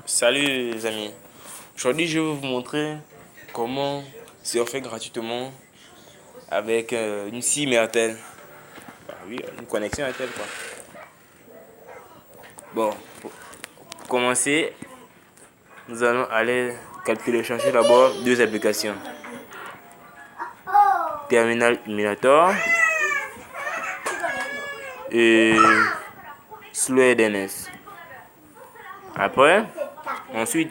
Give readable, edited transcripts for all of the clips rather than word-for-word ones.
Salut les amis. Aujourd'hui, je vais vous montrer comment surfer gratuitement avec une SIM Airtel. Bah oui, une connexion Airtel quoi. Bon, pour commencer, nous allons aller télécharger d'abord deux applications. Terminal Emulator et Slow DNS. Après, ensuite,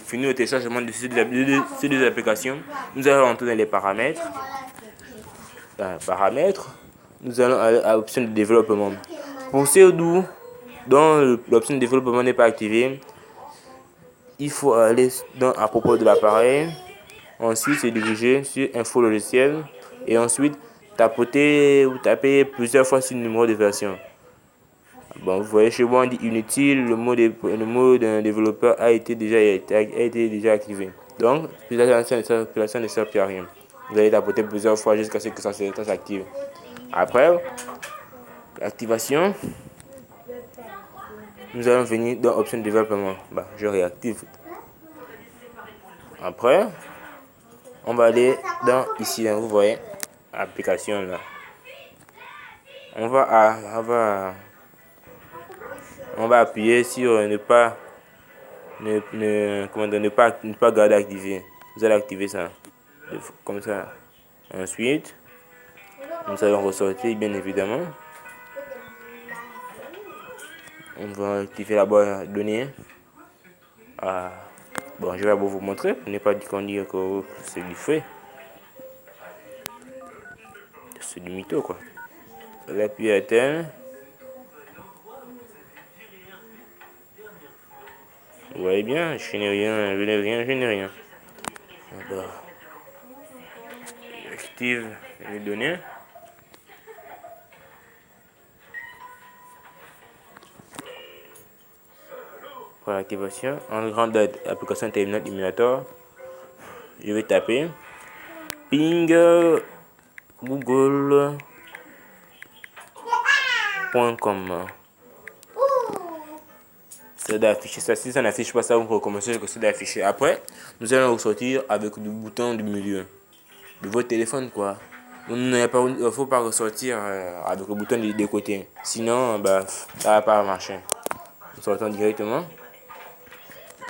fini le téléchargement de ces deux applications, nous allons entrer dans les paramètres. Nous allons aller à l'option de développement. Pour ceux d'où dont l'option de développement n'est pas activée, il faut aller à propos de l'appareil, ensuite se diriger sur info logiciel et ensuite taper plusieurs fois sur le numéro de version. Bon, vous voyez chez moi on dit inutile, le mot d'un développeur a été déjà activé. Donc, l'application ne sert plus à rien. Vous allez tapoter plusieurs fois jusqu'à ce que ça s'active. Après l'activation, nous allons venir dans option de développement. Bah, je réactive. Après, on va aller dans ici, vous voyez, application là. On va appuyer sur ne pas garder activé. Vous allez activer ça comme ça. Ensuite, nous allons ressortir bien évidemment. On va activer la barre de données. Bon, je vais vous montrer pour ne pas dire que c'est du fait. C'est du mytho quoi. L'appui Airtel. Vous voyez bien, je n'ai rien. Alors, j'active les données. Pour l'activation, en grande application Terminal Emulator, je vais taper ping google.com. C'est d'afficher ça. Si ça n'affiche pas ça, vous recommencez que c'est d'afficher. Après, nous allons ressortir avec le bouton du milieu de votre téléphone quoi. Il ne faut pas ressortir avec le bouton des côtés. Sinon, bah, ça va pas marcher. Nous sortons directement.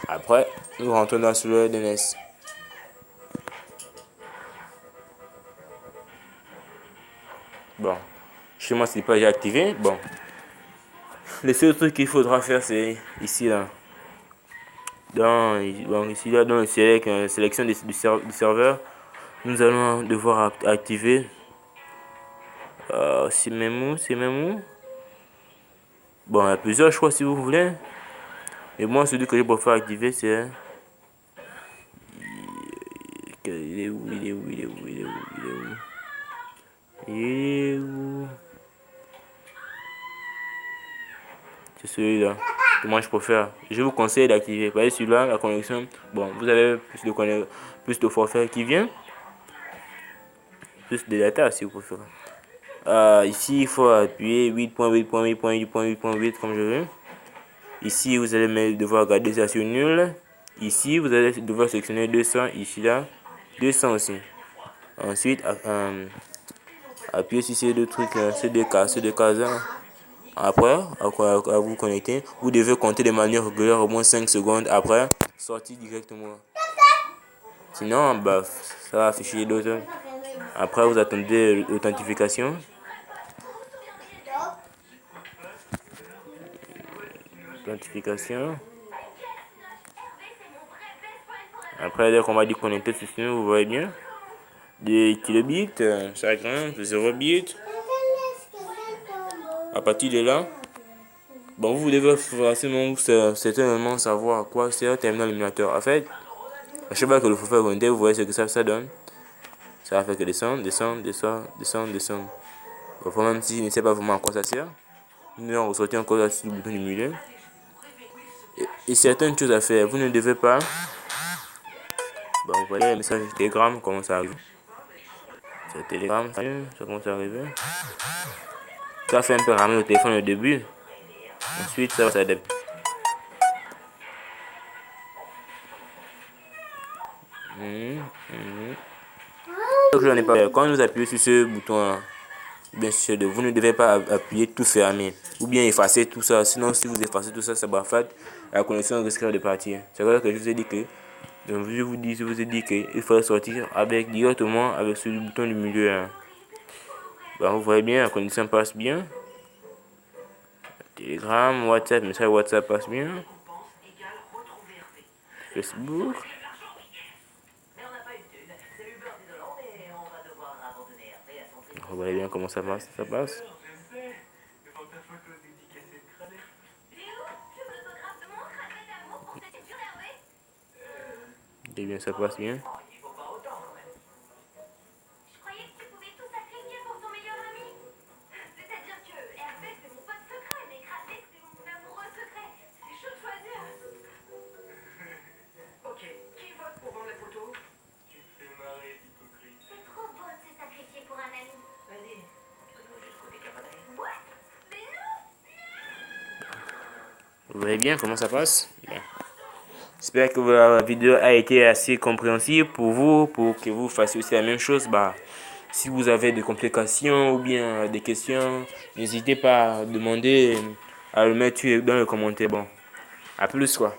Après, nous rentrons dans le DNS. Bon, chez moi, c'est pas déjà activé. Bon, le seul truc qu'il faudra faire, c'est ici là. Ici là, dans le sélection du serveur, nous allons devoir activer. C'est même où. Bon, il y a plusieurs choix si vous voulez. Et moi, celui que je préfère activer, c'est. Il est où? C'est celui-là que moi je préfère. Je vous conseille d'activer. Vous voyez celui-là, la connexion. Bon, vous avez plus de forfait qui vient. Plus de data si vous préférez. Ici, il faut appuyer 8.8.8.8.8.8 comme je veux. Ici, vous allez devoir garder ça sur nul. Ici, vous allez devoir sélectionner 200. Ici, là, 200 aussi. Ensuite, appuyez sur ces deux trucs, ces deux cases là. Après, à vous connecter, vous devez compter de manière régulière au moins 5 secondes après, sortir directement. Sinon, bah, ça va afficher d'autres. Après, vous attendez l'authentification. Après, dès qu'on va dire connecter, vous voyez bien. Des kilobits, ça grimpe, 0 bits. À partir de là, bon, vous devez certainement savoir à quoi sert Terminal Emulator. En fait, à chaque fois que le forfait connecté, vous voyez ce que ça donne. Ça va faire que descendre. Parfois, même si je ne sais pas vraiment à quoi ça sert, nous allons ressortir encore là sur le bouton du milieu. Et certaines choses à faire, vous ne devez pas. Bon, vous voyez le message Telegram, comment ça arrive. C'est Telegram, ça commence à arriver. Ça fait un peu ramer le téléphone au début. Ensuite, ça va s'adapter. J'en ai pas. Quand vous appuyez sur ce bouton, bien sûr, vous ne devez pas appuyer tout fermer ou bien effacer tout ça. Sinon, si vous effacez tout ça, ça bafade. La connexion risquerait de partir. C'est vrai que je vous ai dit que, donc je vous ai dit qu'il faudrait sortir avec directement avec ce bouton du milieu. Hein. Bah, vous voyez bien, la connexion passe bien. Telegram, WhatsApp, message WhatsApp passe bien. Facebook. Vous voyez bien comment ça passe, Et bien, ça passe bien. Vous voyez bien comment ça passe? Bien. J'espère que la vidéo a été assez compréhensible pour vous, pour que vous fassiez aussi la même chose. Bah, si vous avez des complications ou bien des questions, n'hésitez pas à demander, à le mettre dans les commentaires. Bon, à plus quoi.